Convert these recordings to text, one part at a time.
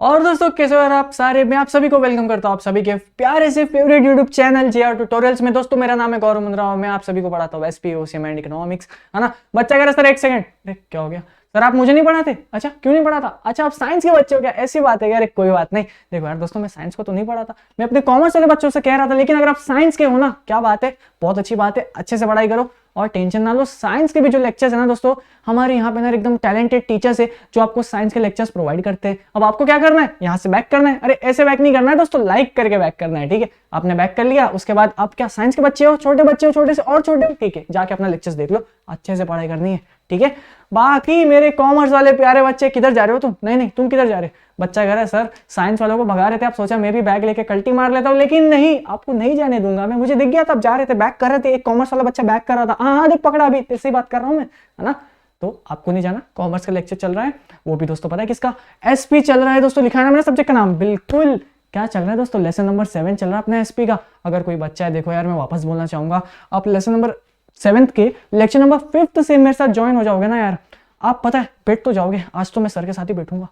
और दोस्तों कैसे हो यार आप सारे। मैं आप सभी को वेलकम करता हूँ आप सभी के प्यारे से favourite YouTube channel JR tutorials में। दोस्तों मेरा नाम है गौरव मुंद्रा और मैं आप सभी को पढ़ाता हूँ एसपी ओसीएम एंड इकोनॉमिक्स, है ना। बच्चा कह रहा सर एक सेकंड, क्या हो गया सर, आप मुझे नहीं पढ़ाते? अच्छा क्यों नहीं पढ़ाता? अच्छा आप साइंस के बच्चे हो क्या? ऐसी बात है यार, कोई बात नहीं। देखो यार दोस्तों, मैं साइंस को तो नहीं पढ़ाता, मैं अपने कॉमर्स वाले बच्चों से कह रहा था, लेकिन अगर आप साइंस के हो ना, क्या बात है, बहुत अच्छी बात है, अच्छे से पढ़ाई करो और टेंशन ना लो। साइंस के भी जो लेक्चर्स है ना दोस्तों, हमारे यहाँ पे ना एकदम टैलेंटेड टीचर्स है जो आपको साइंस के लेक्चर्स प्रोवाइड करते हैं। अब आपको क्या करना है, यहाँ से बैक करना है। अरे ऐसे बैक नहीं करना है दोस्तों, लाइक करके बैक करना है, ठीक है। आपने बैक कर लिया, उसके बाद आप क्या साइंस के बच्चे हो, छोटे बच्चे हो, छोटे से और छोटे हो, ठीक है, जाके अपना लेक्चर्स देख लो, अच्छे से पढ़ाई करनी है, ठीक है। बाकी मेरे कॉमर्स वाले प्यारे बच्चे, किधर जा रहे हो तुम? नहीं तुम किधर जा रहे? बच्चा कह रहा है सर साइंस वालों को भगा रहे थे, आप सोचा मैं भी बैग लेके कल्टी मार लेता हूँ, लेकिन नहीं, आपको नहीं जाने दूंगा मैं। मुझे दिख गया था आप जा रहे थे, बैक कर रहे थे, एक कॉमर्स वाला बच्चा बैक कर रहा था, हाँ देख पकड़ा, अभी तेरी बात कर रहा हूँ मैं, है ना। तो आपको नहीं जाना, कॉमर्स का लेक्चर चल रहा है, वो भी दोस्तों पता है किसका, एसपी चल रहा है दोस्तों। लिखा है ना मेरा सब्जेक्ट का नाम, बिल्कुल। क्या चल रहा है दोस्तों? लेसन नंबर 7 चल रहा है अपना एसपी का। अगर कोई बच्चा है, देखो यार मैं वापस बोलना चाहूंगा, आप लेसन नंबर 7 के लेक्चर नंबर 5 से मेरे साथ ज्वाइन हो जाओगे ना यार, आप पता है बैठ तो जाओगे। आज तो मैं सर के साथ ही बैठूंगा।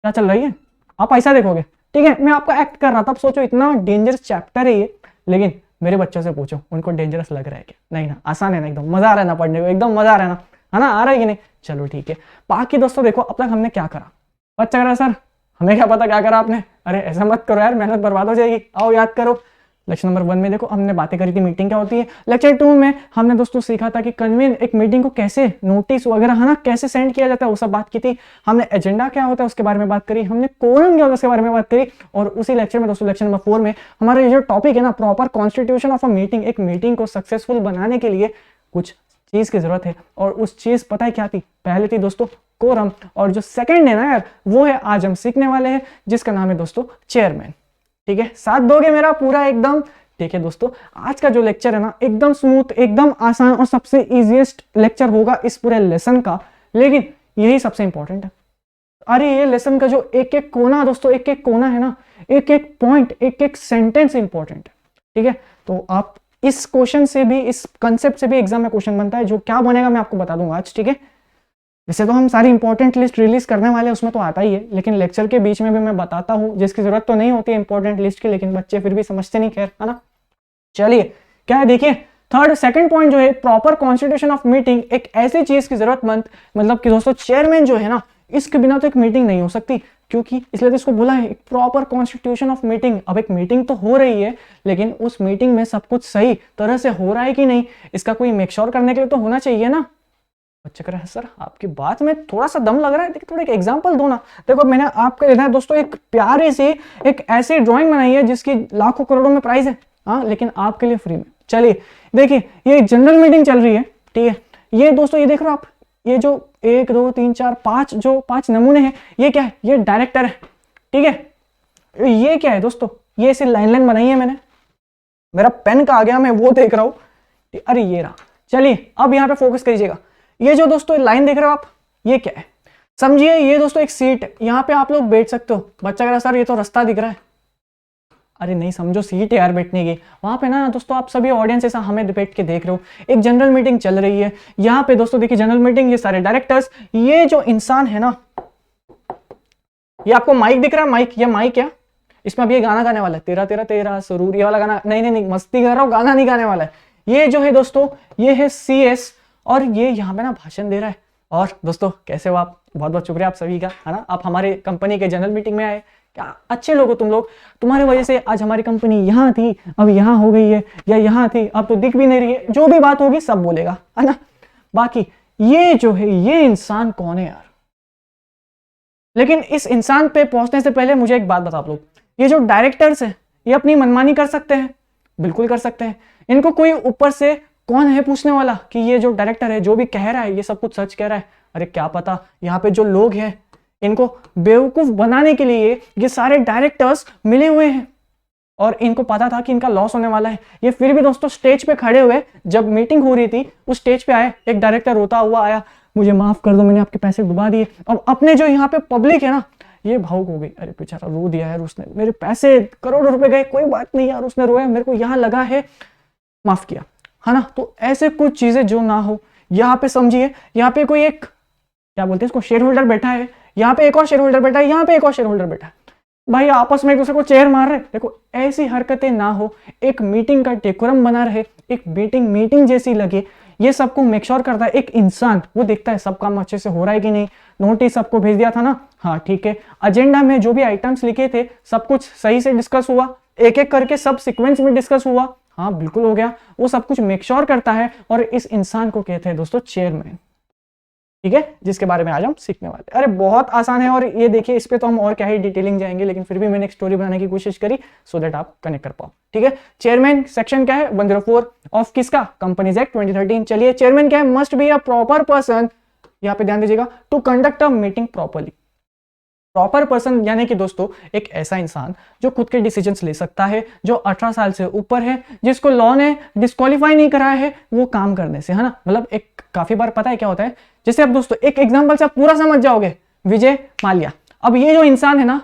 क्या चल रही है, आप ऐसा देखोगे, ठीक है। मैं आपका एक्ट कर रहा था, आप सोचो इतना डेंजरस चैप्टर है ये, लेकिन मेरे बच्चों से पूछो उनको डेंजरस लग रहा है क्या? नहीं ना, आसान है ना, एकदम मजा आ रहा है ना पढ़ने को, एकदम मजा आ रहा है ना, है ना, आ रहा है कि नहीं? चलो ठीक है। बाकी दोस्तों देखो, अब तक हमने क्या करा। बच्चा कह रहा है सर हमें क्या पता क्या करा आपने। अरे ऐसा मत करो यार, मेहनत बर्बाद हो जाएगी। आओ याद करो, लेक्चर नंबर 1 में देखो हमने बातें करी थी मीटिंग क्या होती है। लेक्चर 2 में हमने दोस्तों सीखा था कि कन्वीन एक मीटिंग को कैसे, नोटिस वगैरह है ना, कैसे सेंड किया जाता है, वो सब बात की थी हमने। एजेंडा क्या होता है उसके बारे में बात करी हमने, कोरम क्या होता है उसके बारे में बात करी। और उसी लेक्चर में दोस्तों, लेक्चर नंबर 4 में हमारा ये जो टॉपिक है ना, proper constitution of a meeting, एक मीटिंग को सक्सेसफुल बनाने के लिए कुछ चीज की जरूरत है, और उस चीज पता है क्या थी? पहले थी दोस्तों कोरम, और जो सेकंड है ना यार, वो है आज हम सीखने वाले हैं, जिसका नाम है दोस्तों चेयरमैन। ठीक है, साथ दोगे मेरा पूरा एकदम? ठीक है दोस्तों, आज का जो लेक्चर है ना, एकदम स्मूथ, एकदम आसान और सबसे इजीएस्ट लेक्चर होगा इस पूरे लेसन का, लेकिन यही सबसे इंपॉर्टेंट है। अरे ये लेसन का जो एक एक कोना दोस्तों, एक एक कोना है ना, एक एक पॉइंट, एक एक सेंटेंस इंपॉर्टेंट है, ठीक है। तो आप इस क्वेश्चन से भी, इस कंसेप्ट से भी एग्जाम में क्वेश्चन बनता है, जो क्या बनेगा मैं आपको बता दूंगा आज, ठीक है। वैसे तो हम सारी इंपॉर्टेंट लिस्ट रिलीज करने वाले हैं, उसमें तो आता ही है, लेकिन लेक्चर के बीच में भी मैं बताता हूँ, जिसकी जरूरत तो नहीं होती है इंपॉर्टेंट लिस्ट की, लेकिन बच्चे फिर भी समझते नहीं, खैर, है ना। चलिए क्या है देखिए, सेकंड पॉइंट जो है, प्रॉपर कॉन्स्टिट्यूशन ऑफ मीटिंग। एक ऐसी चीज की जरूरतमंद, मतलब कि दोस्तों चेयरमैन जो है ना, इसके बिना तो एक मीटिंग नहीं हो सकती, क्योंकि इसलिए तो इसको बोला है एक प्रॉपर कॉन्स्टिट्यूशन ऑफ मीटिंग। अब एक मीटिंग तो हो रही है, लेकिन उस मीटिंग में सब कुछ सही तरह से हो रहा है कि नहीं, इसका कोई मेक श्योर करने के लिए तो होना चाहिए ना। बच्चे कह रहे हैं सर आपकी बात में थोड़ा सा दम लग रहा है, देखिए थोड़ा एक एग्जांपल दो ना। देखो मैंने आपके लिए दोस्तों एक प्यारी सी एक ऐसी ड्राइंग बनाई है जिसकी लाखों करोड़ों में प्राइस है, हाँ, लेकिन आपके लिए फ्री में। चलिए देखिए, ये जनरल मीटिंग चल रही है, ठीक है। ये दोस्तों ये देख रहे हो आप, ये जो 1 2 3 4 5 जो 5 नमूने हैं, ये क्या है? ये डायरेक्टर है, ठीक है। ये क्या है दोस्तों? ये ऐसी लाइन लाइन बनाई है मैंने, मेरा पेन का आ गया, मैं वो देख रहा हूं, अरे ये रहा। चलिए अब यहां पे फोकस कीजिएगा, ये जो दोस्तों लाइन देख रहे हो आप, ये क्या है? समझिए ये दोस्तों एक सीट है, यहां पे आप लोग बैठ सकते हो। बच्चा कह रहा सर ये तो रास्ता दिख रहा है। अरे नहीं समझो, सीट है यार बैठने की, वहां पे ना दोस्तों आप सभी ऑडियंस ऐसा हमें बैठ के देख रहे हो, एक जनरल मीटिंग चल रही है। यहाँ पे दोस्तों देखिए जनरल मीटिंग, ये सारे डायरेक्टर्स, ये जो इंसान है ना, ये आपको माइक दिख रहा है, माइक, ये माइक है, इसमें अभी ये गाना गाने वाला है, तेरा तेरा तेरा सुरूर, ये वाला गाना, नहीं मस्ती कर रहा हूँ, गाना नहीं गाने वाला है। ये जो है दोस्तों, ये है CS, और ये यहाँ पे ना भाषण दे रहा है। और दोस्तों कैसे हो आप? बहुत बहुत शुक्रिया आप सभी का, है ना, आप हमारे कंपनी के जनरल मीटिंग में आए, क्या अच्छे लोग हो तुम लोग, तुम्हारी वजह से आज हमारी कंपनी यहाँ थी, अब यहाँ हो गई है, या यहाँ थी अब तो दिख भी नहीं रही है, जो भी बात होगी सब बोलेगा, है ना। बाकी ये जो है, ये इंसान कौन है यार? लेकिन इस इंसान पे पहुंचने से पहले मुझे एक बात बता आप लोग, ये जो डायरेक्टर्स है, ये अपनी मनमानी कर सकते हैं? बिल्कुल कर सकते हैं। इनको कोई ऊपर से कौन है पूछने वाला कि ये जो डायरेक्टर है जो भी कह रहा है ये सब कुछ सच कह रहा है? अरे क्या पता, यहाँ पे जो लोग हैं इनको बेवकूफ बनाने के लिए ये सारे डायरेक्टर्स मिले हुए हैं, और इनको पता था कि इनका लॉस होने वाला है। ये फिर भी दोस्तों स्टेज पे खड़े हुए, जब मीटिंग हो रही थी उस स्टेज पे आए, एक डायरेक्टर रोता हुआ आया, मुझे माफ कर दो मैंने आपके पैसे डुबा दिए। अब अपने जो यहाँ पे पब्लिक है ना, ये भावुक हो गई, अरे बेचारा रो दिया यार उसने, मेरे पैसे करोड़ों रुपए गए, कोई बात नहीं यार, उसने रोया, मेरे को यहाँ लगा है, माफ किया, है ना। तो ऐसे कुछ चीजें जो ना हो, यहाँ पे समझिए, यहाँ पे कोई एक क्या बोलते हैं इसको, शेयर होल्डर बैठा है, यहाँ पे एक और शेयर होल्डर बैठा है, यहाँ पे एक और शेयर होल्डर बैठा है, भाई आपस में एक दूसरे को चेयर मार रहे। देखो ऐसी हरकतें ना हो, एक मीटिंग का डेकोरम बना रहे, एक मीटिंग जैसी लगे, ये सबको मेक श्योर करता है एक इंसान। वो देखता है सब काम अच्छे से हो रहा है कि नहीं, नोटिस सबको भेज दिया था ना, हाँ ठीक है, एजेंडा में जो भी आइटम्स लिखे थे सब कुछ सही से डिस्कस हुआ, एक एक करके सब सीक्वेंस में डिस्कस हुआ, हाँ बिल्कुल हो गया, वो सब कुछ मेक श्योर करता है। और इस इंसान को कहते हैं दोस्तों चेयरमैन, ठीक है, जिसके बारे में आज हम सीखने वाले हैं। अरे बहुत आसान है, और ये देखिए इस पे तो हम और क्या ही डिटेलिंग जाएंगे, लेकिन फिर भी मैंने एक स्टोरी बनाने की कोशिश करी सो दैट आप कनेक्ट कर पाओ, ठीक है। चेयरमैन सेक्शन क्या है, 104 ऑफ किसका, कंपनीज एक्ट 2013। चलिए चेयरमैन क्या है, must be a proper person, यहाँ पे ध्यान दीजिएगा, to conduct a meeting properly. Proper person यानी कि दोस्तों एक ऐसा इंसान जो खुद के डिसीजंस ले सकता है, जो 18 साल से ऊपर है, जिसको लॉ ने डिस्क्वालीफाई नहीं कराया है वो काम करने से, है ना। मतलब एक काफी बार पता है क्या होता है, जैसे अब दोस्तों एक एग्जांपल से आप पूरा समझ जाओगे, विजय माल्या। अब ये जो इंसान है ना,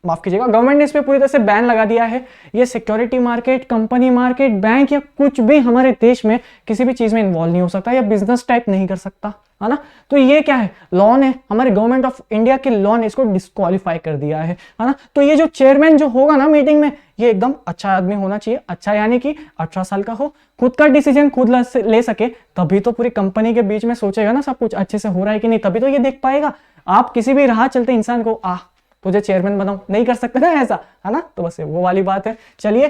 माफ कीजिएगा, गवर्नमेंट ने इस पे पूरी तरह से बैन लगा दिया है। ये security market, company market, bank या कुछ भी हमारे देश में किसी भी चीज में इन्वॉल्व नहीं हो सकता, या बिजनेस टाइप नहीं कर सकता, है ना। तो ये क्या है, लॉ ने, हमारे गवर्नमेंट ऑफ इंडिया के लॉ ने इसको डिस्क्वालीफाई कर दिया है ना। तो ये जो चेयरमैन जो होगा ना मीटिंग में, ये एकदम अच्छा आदमी होना चाहिए। अच्छा यानी कि 18 साल का हो, खुद का डिसीजन खुद ले सके, तभी तो पूरी कंपनी के बीच में सोचेगा ना सब कुछ अच्छे से हो रहा है कि नहीं, तभी तो ये देख पाएगा। आप किसी भी राह चलते इंसान को तुझे चेयरमैन बनाओ, नहीं कर सकते ना ऐसा, है ना। तो बस वो वाली बात है। चलिए,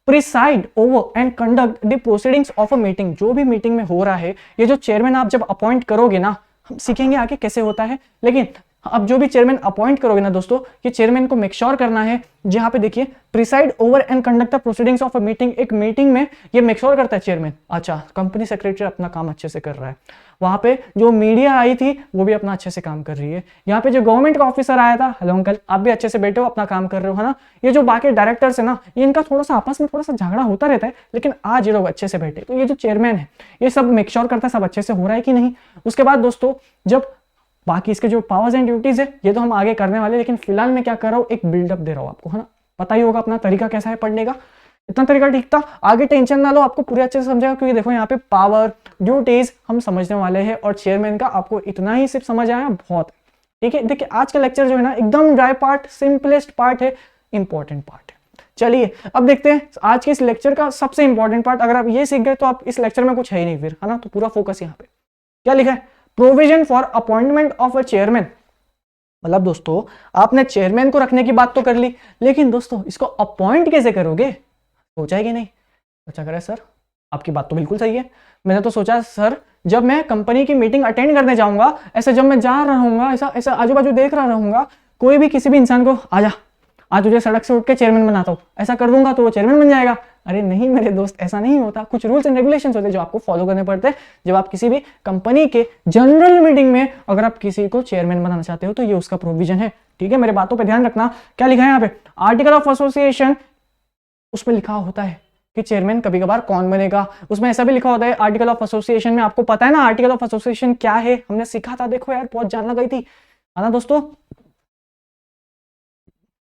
preside over and conduct the proceedings of a meeting. जो भी मीटिंग में हो रहा है, ये जो चेयरमैन आप जब अपॉइंट करोगे ना, हम सीखेंगे आगे कैसे होता है, लेकिन अब जो भी चेयरमैन अपॉइंट करोगे ना दोस्तों, ये चेयरमैन को मेक श्योर करना है, जहां पे देखिए preside over and conduct the proceedings of a meeting. एक मीटिंग में ये मेक श्योर करता है चेयरमैन, अच्छा कंपनी सेक्रेटरी अपना काम अच्छे से कर रहा है, वहां पे जो मीडिया आई थी वो भी अपना अच्छे से काम कर रही है, यहाँ पे जो गवर्नमेंट का ऑफिसर आया था, हेलो अंकल आप भी अच्छे से बैठे हो, अपना काम कर रहे हो, है ना। ये जो बाकी डायरेक्टर्स है ना, इनका थोड़ा सा आपस में थोड़ा सा झगड़ा होता रहता है, लेकिन आज ये लोग अच्छे से बैठे। तो ये जो चेयरमैन है ये सब मेक श्योर करता है सब अच्छे से हो रहा है कि नहीं। उसके बाद दोस्तों जब बाकी इसके जो पावर्स एंड ड्यूटीज है ये तो हम आगे करने वाले, लेकिन फिलहाल मैं क्या कर रहा हूँ, एक बिल्डअप दे रहा हूँ आपको, है ना। पता ही होगा अपना तरीका कैसा है पढ़ने का, इतना तरीका ठीक था, आगे टेंशन ना लो, आपको पूरे अच्छे से समझेगा, क्योंकि देखो यहाँ पे पावर ड्यूटीज हम समझने वाले हैं, और चेयरमैन का आपको इतना ही सिर्फ समझ आया बहुत, ठीक है। देखिए आज का लेक्चर जो है ना एकदम ड्राई पार्ट, सिंपलेस्ट पार्ट है, इंपॉर्टेंट पार्ट है। चलिए अब देखते हैं आज के इस लेक्चर का सबसे इंपॉर्टेंट पार्ट। अगर आप ये सीख गए तो आप इस लेक्चर में कुछ है ही नहीं फिर, है ना। तो पूरा फोकस यहाँ पे क्या लिखा है, provision for appointment of a chairman. मतलब दोस्तों आपने चेयरमैन को रखने की बात तो कर ली, लेकिन दोस्तों इसको अपॉइंट कैसे करोगे, सोचा है कि नहीं। अच्छा करे सर, आपकी बात तो बिल्कुल सही है। मैंने तो सोचा सर जब मैं कंपनी की मीटिंग अटेंड करने जाऊंगा, ऐसे जब मैं जा रहूंगा, ऐसा ऐसा आजू बाजू देख रहा रहूंगा, कोई भी किसी भी इंसान को आजा आज तुझे सड़क से उठ के चेयरमैन बनाता हूँ, ऐसा कर दूंगा तो वो चेयरमैन बन जाएगा। अरे नहीं मेरे दोस्त, ऐसा नहीं होता। कुछ रूल्स एंड रेगुलेशंस होते हैं जो आपको फॉलो करने पड़ते हैं। जब आप किसी भी कंपनी के जनरल मीटिंग में अगर आप किसी को चेयरमैन बनाना चाहते हो तो ये उसका प्रोविजन है, ठीक है। मेरे बातों पर ध्यान रखना। क्या लिखा है यहाँ पे, आर्टिकल ऑफ एसोसिएशन, उसमें लिखा होता है कि चेयरमैन कभी कभार कौन बनेगा। उसमें ऐसा भी लिखा होता है आर्टिकल ऑफ एसोसिएशन में, आपको पता है ना आर्टिकल ऑफ एसोसिएशन क्या है, हमने सीखा था, देखो यार बहुत जान लग गई थी, है ना दोस्तों।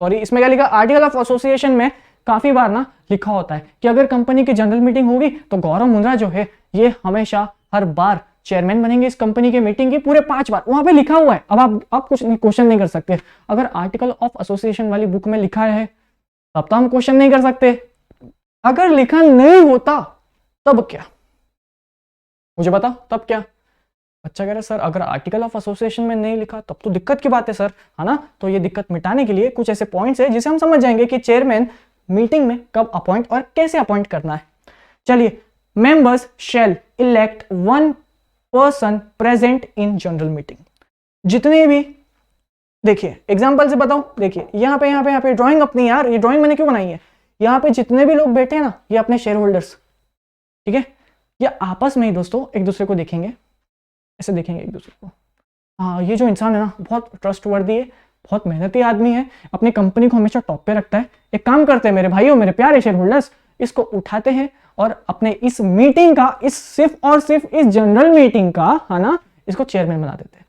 सॉरी, इसमें क्या लिखा, आर्टिकल ऑफ एसोसिएशन में काफी बार ना लिखा होता है कि अगर कंपनी की जनरल मीटिंग होगी तो गौरव मुंद्रा जो है ये हमेशा हर बार चेयरमैन बनेंगे इस कंपनी के मीटिंग की पूरे 5 बार, वहां पे लिखा हुआ है। अब आप कुछ क्वेश्चन नहीं कर सकते। अगर आर्टिकल ऑफ एसोसिएशन वाली बुक में लिखा है तब तो हम क्वेश्चन नहीं कर सकते, अगर लिखा नहीं होता तब क्या, मुझे बताओ तब क्या। अच्छा कह रहे सर अगर आर्टिकल ऑफ एसोसिएशन में नहीं लिखा तब तो दिक्कत की बात है सर, है ना। तो ये दिक्कत मिटाने के लिए कुछ ऐसे पॉइंट्स है जिसे हम समझ जाएंगे कि चेयरमैन मीटिंग में कब अपॉइंट और कैसे अपॉइंट करना है। चलिए, members shall elect 1 person present in general meeting. जितने भी, देखिए एग्जांपल से बताओ, देखिए यहाँ पे ड्राइंग अपनी, यार ये ड्राइंग मैंने क्यों बनाई है, यहाँ पे जितने भी लोग बैठे हैं ना ये अपने शेयर होल्डर्स, ठीक है। ये आपस में ही दोस्तों एक दूसरे को देखेंगे, ऐसे देखेंगे एक दूसरे को। हाँ ये जो इंसान है ना बहुत ट्रस्टवर्दी है, बहुत मेहनती आदमी है, अपनी कंपनी को हमेशा टॉप पे रखता है। एक काम करते हैं मेरे भाइयों, मेरे प्यारे शेयर होल्डर्स, इसको उठाते हैं और अपने इस मीटिंग का, इस सिर्फ और सिर्फ इस जनरल मीटिंग का, है ना, इसको चेयरमैन बना देते हैं।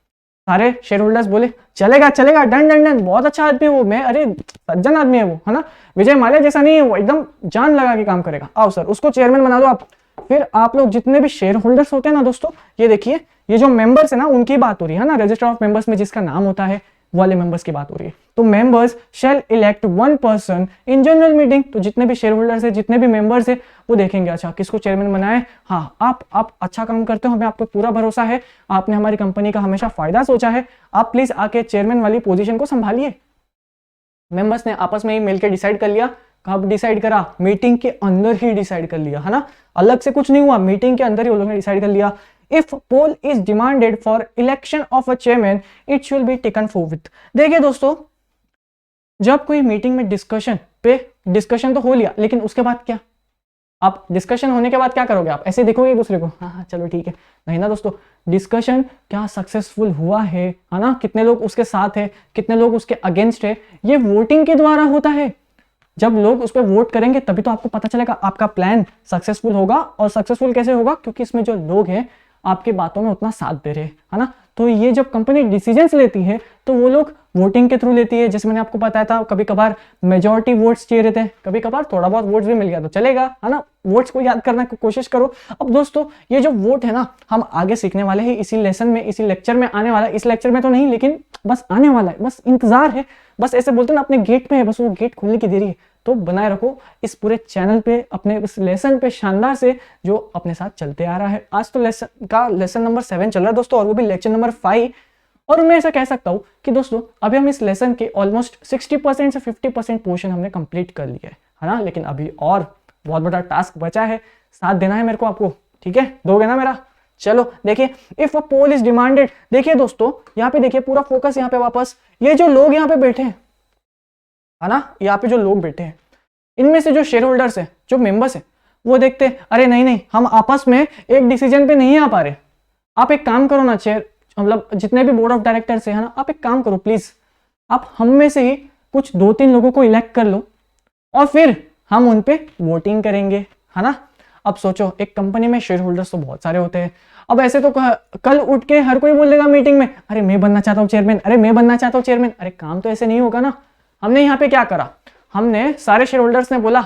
सारे शेयर होल्डर्स बोले चलेगा चलेगा, डन डन डन, बहुत अच्छा आदमी है वो, मैं अरे सज्जन आदमी है वो, है ना, विजय माल्या जैसा नहीं है वो, एकदम जान लगा के काम करेगा, आओ सर उसको चेयरमैन बना दो आप। फिर आप लोग जितने भी शेयर होल्डर्स होते हैं ना दोस्तों, ये देखिए ये जो मेंबर्स है ना उनकी बात हो रही है ना, रजिस्टर ऑफ मेंबर्स में जिसका नाम होता है वो वाले मेंबर्स की बात हो रही है। तो members shall elect one person in general meeting, तो जितने भी शेयर होल्डर्स है, जितने भी मेंबर्स है, वो देखेंगे अच्छा किसको चेयरमैन बनाए। हाँ, आप अच्छा काम करते हो, हमें आप पे पूरा भरोसा है, आपने हमारी कंपनी का हमेशा फायदा सोचा है, आप प्लीज आके चेयरमैन वाली पोजीशन को संभालिए। मेंबर्स ने आपस में ही मिलकर डिसाइड कर लिया। कब डिसाइड करा? मीटिंग के अंदर ही डिसाइड कर लिया, है ना, अलग से कुछ नहीं हुआ, मीटिंग के अंदर ही वो लोगों ने डिसाइड कर लिया। If poll is demanded for election of a chairman it should be taken forward. देखिए दोस्तों, जब कोई मीटिंग में डिस्कशन तो हो लिया, लेकिन उसके बाद क्या? आप डिस्कशन होने के बाद क्या करोगे? आप ऐसे देखोगे एक दूसरे को, हाँ चलो ठीक है, नहीं ना दोस्तों, डिस्कशन क्या सक्सेसफुल हुआ है ना, कितने लोग उसके साथ है, कितने लोग उसके अगेंस्ट है, ये वोटिंग के द्वारा होता है। जब लोग उस पर वोट करेंगे तभी तो आपको पता चलेगा आपका प्लान सक्सेसफुल होगा। और सक्सेसफुल कैसे होगा? क्योंकि इसमें जो लोग हैं आपकी बातों में उतना साथ दे रहे हैं, है ना। तो ये जब कंपनी डिसीजंस लेती है तो वो लोग वोटिंग के थ्रू लेती है। जैसे मैंने आपको बताया था, कभी कभार मेजॉरिटी वोट्स चाहिए रहते हैं, कभी कभार थोड़ा बहुत वोट्स भी मिल गया तो चलेगा, है ना। वोट्स को याद करने की कोशिश करो। अब दोस्तों, ये जो वोट है ना, हम आगे सीखने वाले हैं इसी लेसन में, इसी लेक्चर में आने वाला है। इस लेक्चर में तो नहीं, लेकिन बस आने वाला है, बस इंतजार है। बस ऐसे बोलते हैं ना, अपने गेट पे है, बस वो गेट खोलने की देरी है। तो बनाए रखो इस पूरे चैनल पे, अपने इस लेसन पे शानदार से, जो अपने साथ चलते आ रहा है। आज तो लेसन नंबर 7 चल रहा है दोस्तों, और वो भी लेक्चर नंबर 5। और मैं ऐसा कह सकता हूं कि दोस्तों अभी हम इस लेसन के ऑलमोस्ट 60% से 50% पोर्शन हमने कंप्लीट कर लिया है ना। लेकिन अभी और बहुत बड़ा टास्क बचा है, साथ देना है मेरे को आपको, ठीक है, दोगे ना मेरा? चलो देखिए, if a poll is demanded, देखिए दोस्तों यहाँ पे देखिए, पूरा फोकस यहाँ पे वापस, ये जो लोग यहाँ पे बैठे हैं, है ना, यहाँ पे जो लोग बैठे हैं, इनमें से जो शेयर होल्डर्स है, जो मेंबर्स है, वो देखते हैं अरे नहीं, हम आपस में एक डिसीजन पे नहीं आ पा रहे, आप एक काम करो ना चेयर, मतलब जितने भी बोर्ड ऑफ डायरेक्टर्स है ना, आप एक काम करो प्लीज, आप हम में से ही कुछ 2-3 लोगों को इलेक्ट कर लो और फिर हम उन पे वोटिंग करेंगे, है ना। अब सोचो, एक कंपनी में शेयर होल्डर्स तो बहुत सारे होते हैं। अब ऐसे तो कल उठ के हर कोई बोलेगा मीटिंग में, अरे मैं बनना चाहता हूँ चेयरमैन, अरे मैं बनना चाहता हूँ चेयरमैन। अरे काम तो ऐसे नहीं होगा ना। हमने यहाँ पे क्या करा, हमने सारे शेयर होल्डर्स ने बोला,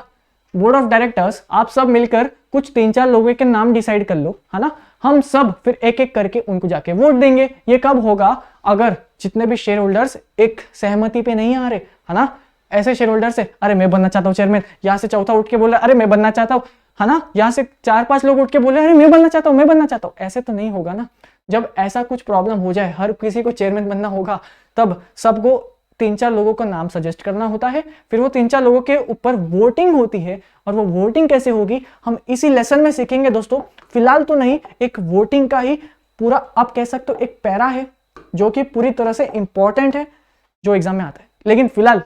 बोर्ड ऑफ डायरेक्टर्स आप सब मिलकर कुछ 3-4 लोगों के नाम डिसाइड कर लो, है ना। हम सब फिर एक एक करके उनको जाके वोट देंगे। ये कब होगा? अगर जितने भी शेयर होल्डर्स एक सहमति पे नहीं आ रहे, है ना। ऐसे शेयर होल्डर से, अरे मैं बनना चाहता हूँ चेयरमैन, यहाँ से चौथा उठ के बोल रहा है अरे मैं बनना चाहता हूँ, है ना। यहाँ से 4-5 लोग उठ के बोले अरे मैं बनना चाहता हूँ, मैं बनना चाहता हूँ। ऐसे तो नहीं होगा ना। जब ऐसा कुछ प्रॉब्लम हो जाए, हर किसी को चेयरमैन बनना होगा, तब सबको 3-4 लोगों का नाम सजेस्ट करना होता है, फिर वो 3-4 लोगों के ऊपर वोटिंग होती है। और वो वोटिंग कैसे होगी हम इसी लेसन में सीखेंगे दोस्तों। फिलहाल तो नहीं, एक वोटिंग का ही पूरा आप कह सकते हो एक पैरा है, जो कि पूरी तरह से इंपॉर्टेंट है, जो एग्जाम में आता है। लेकिन फिलहाल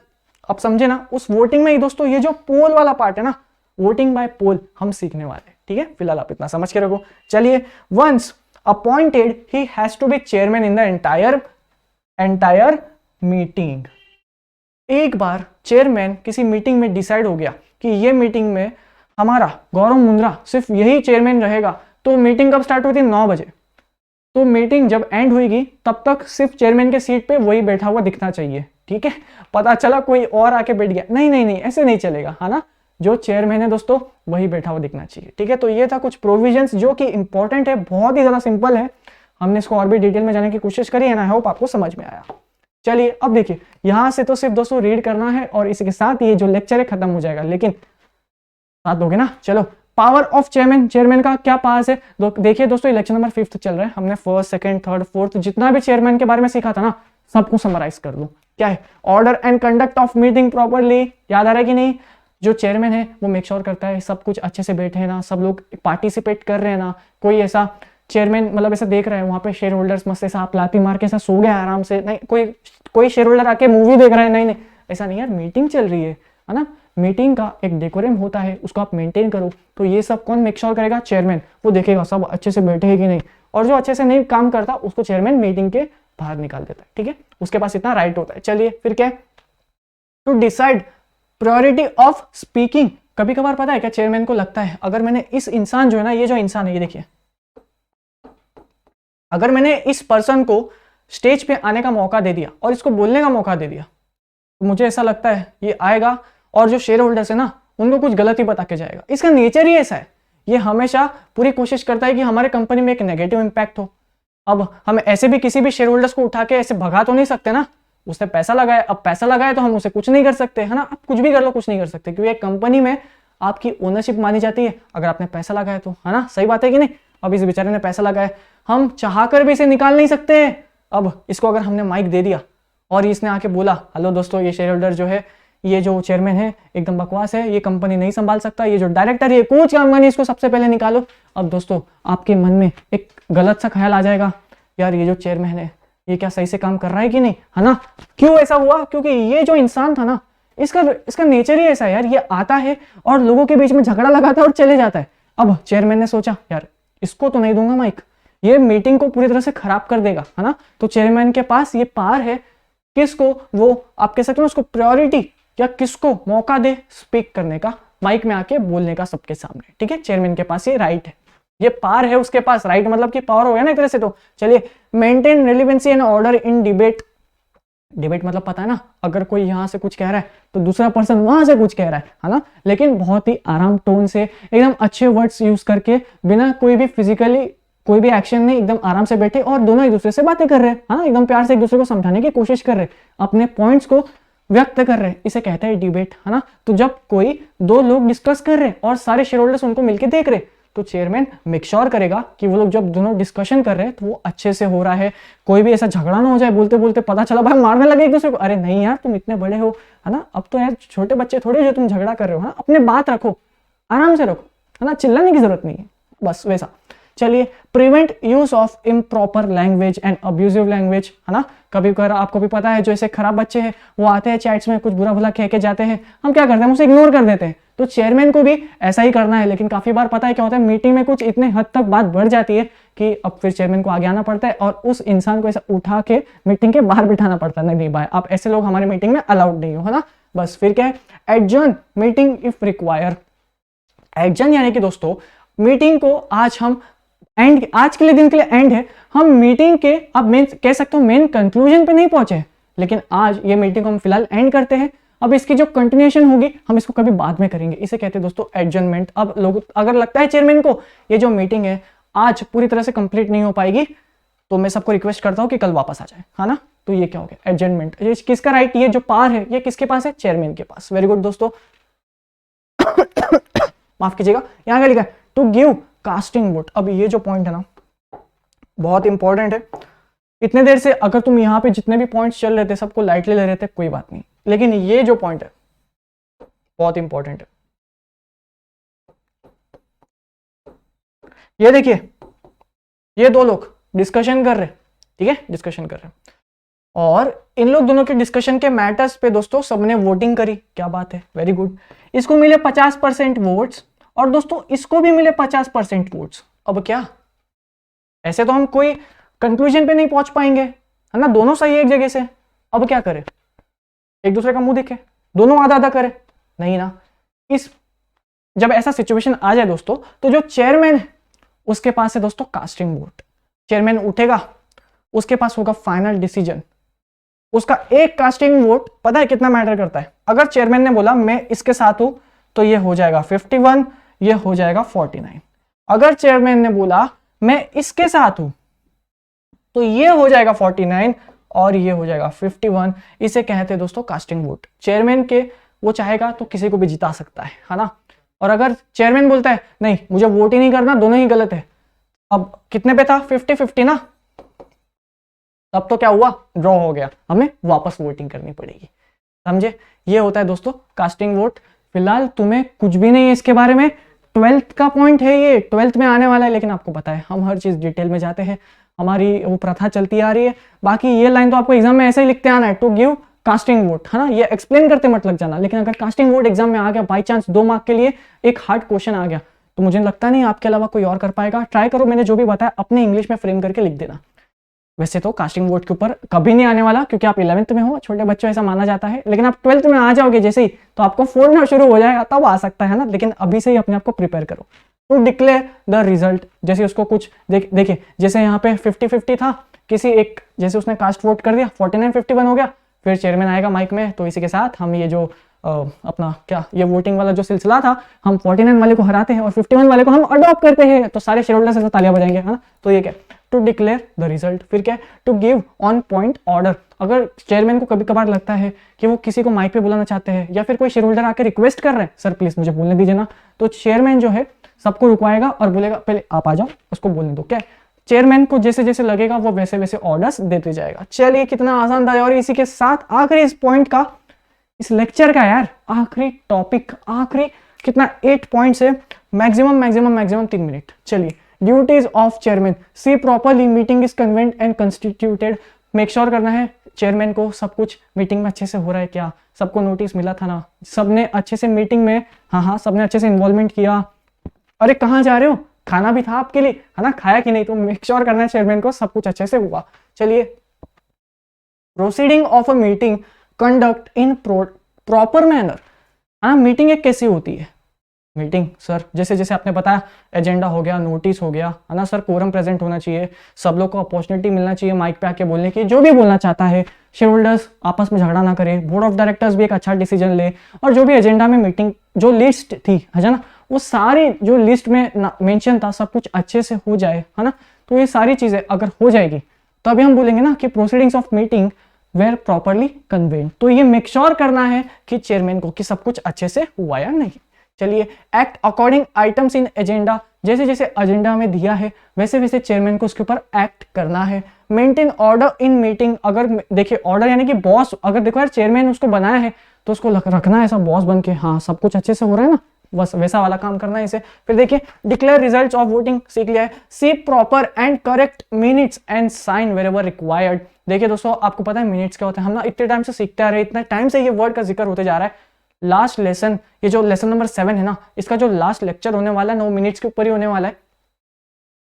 आप समझे ना, उस वोटिंग में ही दोस्तों ये जो पोल वाला पार्ट है ना, वोटिंग बाय पोल हम सीखने वाले हैं, ठीक है। फिलहाल आप इतना समझ के रखो। चलिए, once appointed he has to be chairman in the entire meeting. एक बार चेयरमैन किसी मीटिंग में डिसाइड हो गया कि ये मीटिंग में हमारा गौरव मुंद्रा सिर्फ यही चेयरमैन रहेगा, तो मीटिंग कब स्टार्ट हुई थी? 9 बजे। तो मीटिंग जब एंड होगी तब तक सिर्फ चेयरमैन के सीट पे वही बैठा हुआ दिखना चाहिए, ठीक है। पता चला कोई और आके बैठ गया, नहीं, ऐसे नहीं चलेगा, है ना। जो चेयरमैन है दोस्तों वही बैठा हुआ दिखना चाहिए, ठीक है। तो ये था कुछ प्रोविजंस जो कि इंपॉर्टेंट है, बहुत ही ज्यादा सिंपल है। हमने इसको और भी डिटेल में जाने की कोशिश करी है ना, आई होप आपको समझ में आया। चलिए अब देखिए, यहां से तो सिर्फ दोस्तों रीड करना है और इसी के साथ ये जो लेक्चर है खत्म हो जाएगा, लेकिन साथ दोगे ना। चलो, पावर ऑफ चेयरमैन का क्या पास है? देखिए दोस्तों, इलेक्शन नंबर 5 चल रहा है। हमने 1st, 2nd, 3rd, 4th जितना भी चेयरमैन के बारे में सीखा था ना, सबको समराइज कर लो। क्या है? Order and conduct of meeting properly. याद आ रहा है कि नहीं? जो चेयरमैन है वो मेक श्योर करता है सब कुछ अच्छे से बैठे हैं ना, सब लोग पार्टिसिपेट कर रहे हैं ना, कोई ऐसा चेयरमैन मतलब ऐसा देख रहा है वहां पे शेयर होल्डर्स मस्त ऐसा लाती मार के ऐसा सो गया आराम से, नहीं कोई शेयर होल्डर आके मूवी देख रहा है, नहीं ऐसा नहीं यार, मीटिंग चल रही है ना। मीटिंग का एक डेकोरम होता है, उसको आप मेंटेन करो। तो ये सब कौन मेक श्योर करेगा? चेयरमैन। वो देखेगा सब अच्छे से बैठे हैं कि नहीं, और जो अच्छे से नहीं काम करता उसको चेयरमैन मीटिंग के बाहर निकाल देता है, ठीक है। उसके पास इतना राइट होता है। चलिए फिर क्या, to decide priority of speaking. कभी कभार पता है क्या चेयरमैन को लगता है, अगर मैंने इस इंसान जो है ना, ये जो इंसान है ये देखिए, अगर मैंने इस पर्सन को स्टेज पे आने का मौका दे दिया और इसको बोलने का मौका दे दिया, तो मुझे ऐसा लगता है ये आएगा और जो शेयर होल्डर्स है ना उनको कुछ गलत ही बता के जाएगा। इसका नेचर ही ऐसा है, ये हमेशा पूरी कोशिश करता है कि हमारे कंपनी में एक नेगेटिव इंपैक्ट हो। अब हम ऐसे भी किसी भी शेयर होल्डर्स को उठा के ऐसे भगा तो नहीं सकते ना, उसने पैसा लगाया, अब पैसा लगाया तो हम उसे कुछ नहीं कर सकते, है ना। आप कुछ भी कर लो, कुछ नहीं कर सकते, क्योंकि एक कंपनी में आपकी ओनरशिप मानी जाती है अगर आपने पैसा लगाया तो, है ना। सही बात है कि नहीं। अब इस बेचारे ने पैसा लगाया, हम चाहकर भी इसे निकाल नहीं सकते। अब इसको अगर हमने माइक दे दिया और इसने आके बोला, हेलो दोस्तों, ये शेयर होल्डर जो है, ये जो चेयरमैन है एकदम बकवास है, ये कंपनी नहीं संभाल सकता, ये जो डायरेक्टर है कोच कंपनी, इसको सबसे पहले निकालो। अब दोस्तों आपके मन में एक गलत सा ख्याल आ जाएगा, यार ये जो चेयरमैन है ये क्या सही से काम कर रहा है कि नहीं, है ना। क्यों ऐसा हुआ? क्योंकि ये जो इंसान था ना, इसका नेचर ही ऐसा है यार, ये आता है और लोगों के बीच में झगड़ा लगाता है और चले जाता है। अब चेयरमैन ने सोचा, यार इसको तो नहीं दूंगा माइक, ये मीटिंग को पूरी तरह से खराब कर देगा, है ना। तो चेयरमैन के पास ये पावर है, किसको वो आप कह सकते हो उसको प्रायोरिटी या किसको मौका दे स्पीक करने का, माइक में आके बोलने का सबके सामने, ठीक है। चेयरमैन के पास ये राइट है, ये पावर है उसके पास, राइट मतलब कि पावर हो गया ना एक तरह से। तो चलिए, maintain relevancy and order in debate. Debate मतलब पता है ना, अगर कोई यहां से कुछ कह रहा है तो दूसरा पर्सन वहां से कुछ कह रहा है ना, लेकिन बहुत ही आराम टोन से, एकदम अच्छे वर्ड्स यूज करके, बिना कोई भी फिजिकली कोई भी एक्शन नहीं, एकदम आराम से बैठे और दोनों एक दूसरे से बातें कर रहे हैं, हाँ, एकदम प्यार से एक दूसरे को समझाने की कोशिश कर रहे हैं, अपने पॉइंट्स को व्यक्त कर रहे हैं, इसे कहते हैं डिबेट, है ना। तो जब कोई दो लोग डिस्कस कर रहे हैं और सारे शेयर होल्डर्स उनको मिलकर देख रहे हैं, तो चेयरमैन मेक श्योर करेगा कि वो लोग जब दोनों डिस्कशन कर रहे हैं तो वो अच्छे से हो रहा है, कोई भी ऐसा झगड़ा ना हो जाए, बोलते बोलते पता चला भाई मारने लगे एक दूसरे को, अरे नहीं यार तुम इतने बड़े हो, है ना, अब तो यार छोटे बच्चे थोड़े जो तुम झगड़ा कर रहे हो, है ना, अपने बात रखो, आराम से रखो, है ना, चिल्लाने की जरूरत नहीं है, बस वैसा। चलिए, prevent use of improper language and abusive language, है ना। कभी कभार आपको भी पता है जो ऐसे खराब बच्चे हैं वो आते हैं चैट्स में कुछ बुरा भला कह के जाते हैं, हम क्या करते हैं उसे इग्नोर कर देते हैं। तो चेयरमैन को भी ऐसा ही करना है, लेकिन काफी बार पता है क्या होता है, मीटिंग में कुछ इतने हद तक बात बढ़ जाती है कि अब फिर चेयरमैन को आगे आना पड़ता है और उस इंसान को ऐसा उठा के मीटिंग के बाहर बिठाना पड़ता है, नहीं नहीं भाई आप ऐसे लोग हमारी मीटिंग में अलाउड नहीं हो, है ना। बस फिर क्या है, adjourn meeting if require. Adjourn यानी कि दोस्तों मीटिंग को आज हम एंड, आज के लिए दिन के लिए एंड है, हम मीटिंग के अब मेन कह सकते हो मेन कंक्लूजन पे नहीं पहुंचे, लेकिन आज ये मीटिंग को हम फिलहाल एंड करते हैं। अब इसकी जो कंटिन्यूएशन होगी हम इसको कभी बाद में करेंगे, इसे कहते हैं दोस्तों एडजर्नमेंट। अब लोग अगर लगता है चेयरमैन को ये जो मीटिंग है आज पूरी तरह से कंप्लीट नहीं हो पाएगी, तो मैं सबको रिक्वेस्ट करता हूं कि कल वापस आ जाए, है ना। तो ये क्या हो गया, एडजर्नमेंट। ये किसका राइट, ये जो पावर है ये किसके पास है, चेयरमैन के पास। वेरी गुड दोस्तों। माफ कीजिएगा, यहां क्या लिखा है, टू गिव कास्टिंग वोट। अब ये जो पॉइंट है ना बहुत इंपॉर्टेंट है। इतने देर से अगर तुम यहाँ पे जितने भी पॉइंट्स चल रहे थे सबको लाइटली ले रहे थे, कोई बात नहीं, लेकिन ये जो पॉइंट है बहुत इंपॉर्टेंट है। ये देखिए, ये दो लोग डिस्कशन कर रहे, ठीक है, डिस्कशन कर रहे, और इन लोग दोनों के डिस्कशन के मैटर्स पे दोस्तों सबने वोटिंग करी। क्या बात है, वेरी गुड। इसको मिले 50% वोट्स और दोस्तों इसको भी मिले 50% वोट्स। अब क्या, ऐसे तो हम कोई कंक्लूजन पे नहीं पहुंच पाएंगे, है ना, दोनों सही है एक जगह से। अब क्या करें, एक दूसरे का मुंह दिखे, दोनों आधा आधा करें, नहीं ना। इस जब ऐसा सिचुएशन आ जाए दोस्तों, तो जो चेयरमैन है उसके पास है दोस्तों कास्टिंग वोट। चेयरमैन उठेगा, उसके पास होगा फाइनल डिसीजन। उसका एक कास्टिंग वोट पता है कितना मैटर करता है। अगर चेयरमैन ने बोला मैं इसके साथ हूं तो ये हो जाएगा 51, ये हो जाएगा 49। अगर चेयरमैन ने बोला मैं इसके साथ हूं तो ये हो जाएगा 49 और ये हो जाएगा 51। इसे कहते हैं दोस्तों कास्टिंग वोट। चेयरमैन के वो चाहेगा तो किसी को भी जिता सकता है ना। और अगर चेयरमैन बोलता है नहीं मुझे वोट ही नहीं करना, दोनों ही गलत है, अब कितने पे था, 50-50 ना, तब तो क्या हुआ, ड्रॉ हो गया, हमें वापस वोटिंग करनी पड़ेगी, समझे। ये होता है दोस्तों कास्टिंग वोट। फिलहाल तुम्हें कुछ भी नहीं है इसके बारे में, 12th का पॉइंट है ये, 12th में आने वाला है, लेकिन आपको पता है हम हर चीज डिटेल में जाते हैं, हमारी वो प्रथा चलती आ रही है। बाकी ये लाइन तो आपको एग्जाम में ऐसे ही लिखते आना है, टू गिव कास्टिंग वोट, है ना, ये एक्सप्लेन करते मत लग जाना। लेकिन अगर कास्टिंग वोट एग्जाम में आ गया बाई चांस 2 मार्क के लिए एक हार्ड क्वेश्चन आ गया, तो मुझे लगता नहीं आपके अलावा कोई और कर पाएगा। ट्राई करो, मैंने जो भी बताया अपने इंग्लिश में फ्रेम करके लिख देना। वैसे तो कास्टिंग वोट के ऊपर कभी नहीं आने वाला क्योंकि आप 11th में हो, छोटे बच्चों ऐसा माना जाता है, लेकिन आप 12th में आ जाओगे जैसे ही तो आपको फोड़ना शुरू हो जाएगा, तब आ सकता है ना। लेकिन अभी से ही अपने आप को प्रिपेयर करो टू डिक्लेयर द रिजल्ट। जैसे उसको कुछ देखिए, जैसे यहाँ पे 50-50 था, किसी एक जैसे उसने कास्ट वोट कर दिया, 49-51 हो गया, फिर चेयरमैन आएगा माइक में, तो इसी के साथ हम ये जो अपना क्या ये वोटिंग वाला जो सिलसिला था, हम 49 वाले को हराते हैं और 51 वाले को हम अडॉप्ट करते हैं, तो सारे शेयर होल्डर्स ऐसे तालियां बजाएंगे, है ना। तो ये क्या टू डिक्लेयर द रिजल्ट, फिर क्या है, to give on point order. अगर चेयरमैन को कभी कभार लगता है कि वो किसी को माइक पे बुलाना चाहते हैं या फिर कोई शेयर होल्डर आकर रिक्वेस्ट कर रहे हैं, सर प्लीज मुझे बोलने दीजिए ना, तो चेयरमैन जो है सबको रुकवाएगा और बोलेगा पहले आप आ जाओ, उसको बोलने दो। क्या चेयरमैन को जैसे जैसे लगेगा वो वैसे वैसे ऑर्डर्स देते जाएगा। चलिए कितना आसान था। और इसी के साथ आखिरी इस पॉइंट का, इस लेक्चर का यार आखिरी टॉपिक, आखिरी कितना 8 पॉइंट्स है, मैक्सिमम 3 मिनट। चलिए, duties of chairman, see properly meeting is convent and constituted. Make sure करना है चेयरमैन को सब कुछ मीटिंग में अच्छे से हो रहा है क्या, सबको नोटिस मिला था ना, सबने अच्छे से मीटिंग में, हाँ सबने अच्छे से इन्वॉल्वमेंट किया। अरे कहाँ जा रहे हो, खाना भी था आपके लिए है ना, खाया कि नहीं, तो मेक श्योर करना है चेयरमैन को सब कुछ अच्छे से हुआ। चलिए, proceeding of a meeting conduct in proper manner. हाँ, मीटिंग एक कैसी होती है, मीटिंग सर जैसे जैसे आपने बताया, एजेंडा हो गया, नोटिस हो गया है ना सर, कोरम प्रेजेंट होना चाहिए, सब लोग को अपॉर्चुनिटी मिलना चाहिए माइक पे आके बोलने की, जो भी बोलना चाहता है, शेयर होल्डर्स आपस में झगड़ा ना करे, बोर्ड ऑफ डायरेक्टर्स भी एक अच्छा डिसीजन ले, और जो भी एजेंडा में मीटिंग जो लिस्ट थी है ना, वो सारी जो लिस्ट में मेंशन था सब कुछ अच्छे से हो जाए है ना। तो ये सारी चीजें अगर हो जाएगी तो अभी हम बोलेंगे ना कि proceedings of meeting were properly convened. तो ये मेक श्योर करना है कि चेयरमैन को कि सब कुछ अच्छे से हुआ या नहीं। चलिए, act according items in agenda, जैसे जैसे एजेंडा में दिया है वैसे वैसे चेयरमैन को उसके ऊपर एक्ट करना है। मेंटेन ऑर्डर इन मीटिंग, अगर देखिए ऑर्डर यानी कि बॉस, अगर देखो यार चेयरमैन उसको बनाया है तो उसको रखना है ऐसा बॉस बन के, हाँ सब कुछ अच्छे से हो रहा है ना, बस वैसा वाला काम करना है इसे। फिर देखिए, डिक्लेयर रिजल्ट्स ऑफ वोटिंग सीख लिया है। See proper and correct minutes and sign wherever required. देखिए दोस्तों, आपको पता है मिनट्स क्या होता है, हम ना इतने टाइम से सीखते आ रहे हैं, इतने टाइम से ये वर्ड का जिक्र होते जा रहा है। लास्ट लेसन, ये जो लेसन नंबर 7 है ना, इसका जो लास्ट लेक्चर होने वाला है 9 मिनट्स के ऊपर ही होने वाला है।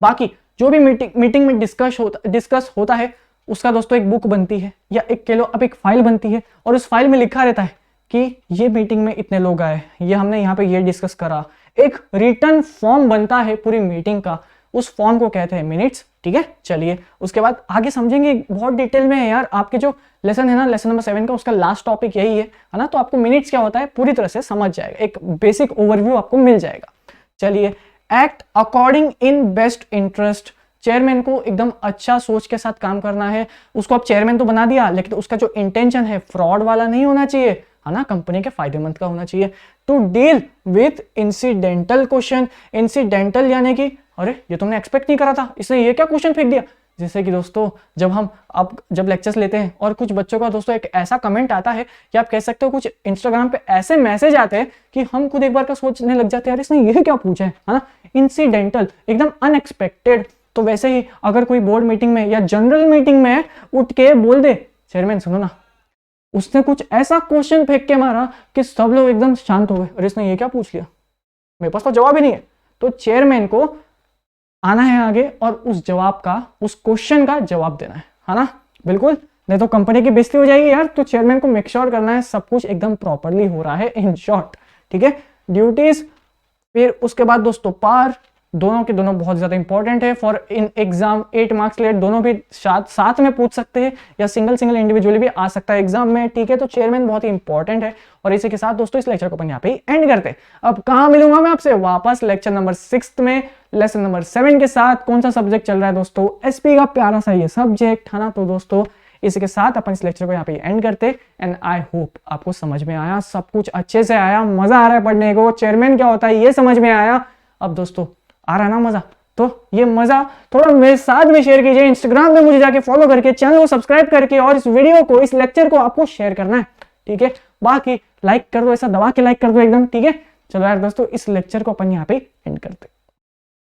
बाकी जो भी मीटिंग में डिस्कस होता है उसका दोस्तों एक बुक बनती है या एक कह लो अब एक फाइल बनती है, और उस फाइल में लिखा रहता है कि ये मीटिंग में इतने लोग आए, ये हमने यहाँ पे ये डिस्कस करा। एक रिटर्न फॉर्म बनता है पूरी मीटिंग का, उस फॉर्म को कहते हैं मिनट्स। ठीक है, चलिए उसके बाद आगे समझेंगे, बहुत डिटेल में है यार। आपके जो लेसन है ना, लेसन नंबर 7 का, उसका लास्ट टॉपिक यही है ना, तो आपको मिनट्स क्या होता है पूरी तरह से समझ जाएगा, एक बेसिक ओवरव्यू आपको मिल जाएगा। चलिए, act according in best interest, chairman को एकदम अच्छा सोच के साथ काम करना है। उसको अब चेयरमैन तो बना दिया, लेकिन उसका जो इंटेंशन है फ्रॉड वाला नहीं होना चाहिए है ना, कंपनी के फायदेमंद का होना चाहिए। To deal with incidental question, incidental यानी कि अरे ये तुमने एक्सपेक्ट नहीं करा था, इसने ये क्या क्वेश्चन फेंक दिया। जैसे कि दोस्तों जब लेक्चर्स लेते हैं और कुछ बच्चों का दोस्तों एक ऐसा कमेंट आता है, या आप कह सकते हो कुछ इंस्टाग्राम पे ऐसे मैसेज आते हैं कि हम खुद एक बार का सोचने लग जाते हैं यार इसने ये क्या पूछा है ना, इंसिडेंटल एकदम अनएक्सपेक्टेड। तो वैसे ही अगर कोई बोर्ड मीटिंग में या जनरल मीटिंग में उठ के बोल दे, चेयरमैन सुनो ना, उसने कुछ ऐसा क्वेश्चन फेंक के मारा कि सब लोग एकदम शांत हो गए, अरे इसने ये क्या पूछ लिया, मेरे पास तो जवाब ही नहीं है। तो चेयरमैन को आना है आगे और उस जवाब का, उस क्वेश्चन का जवाब देना है ना, बिल्कुल, नहीं तो कंपनी की बेइज्जती हो जाएगी यार। तो चेयरमैन को मेक श्योर करना है सब कुछ एकदम प्रॉपरली हो रहा है, इन शॉर्ट। ठीक है, ड्यूटीज। फिर उसके बाद दोस्तों पार, दोनों के दोनों बहुत ज्यादा इंपॉर्टेंट है for in exam 8 marks let, दोनों भी साथ में पूछ सकते हैं या सिंगल इंडिविजुअली भी आ सकता है एग्जाम में। ठीक है, तो चेयरमैन बहुत ही इंपॉर्टेंट है। और इसी के साथ दोस्तों इस लेक्चर को अपन यहाँ पे एंड करते हैं। अब कहाँ मिलूंगा मैं आपसे वापस लेक्चर नंबर 6 में, लेसन नंबर 7 के साथ। कौन सा सब्जेक्ट चल रहा है दोस्तों, एसपी का प्यारा सा ये सब्जेक्ट है ना। तो दोस्तों इसी के साथ अपन इस लेक्चर को यहाँ पे एंड करते। एंड आई होप आपको समझ में आया, सब कुछ अच्छे से आया, मजा आ रहा है पढ़ने को, चेयरमैन क्या होता है ये समझ में आया। अब दोस्तों आ रहा है ना मजा, तो ये मजा थोड़ा मेरे साथ में शेयर कीजिए, इंस्टाग्राम पे मुझे जाके फॉलो करके, चैनल को सब्सक्राइब करके, और इस वीडियो को, इस लेक्चर को आपको शेयर करना है। ठीक है, बाकी लाइक कर दो, ऐसा दबा के लाइक कर दो एकदम। ठीक है, चलो यार दोस्तों इस लेक्चर को अपन यहाँ पे एंड करते हैं।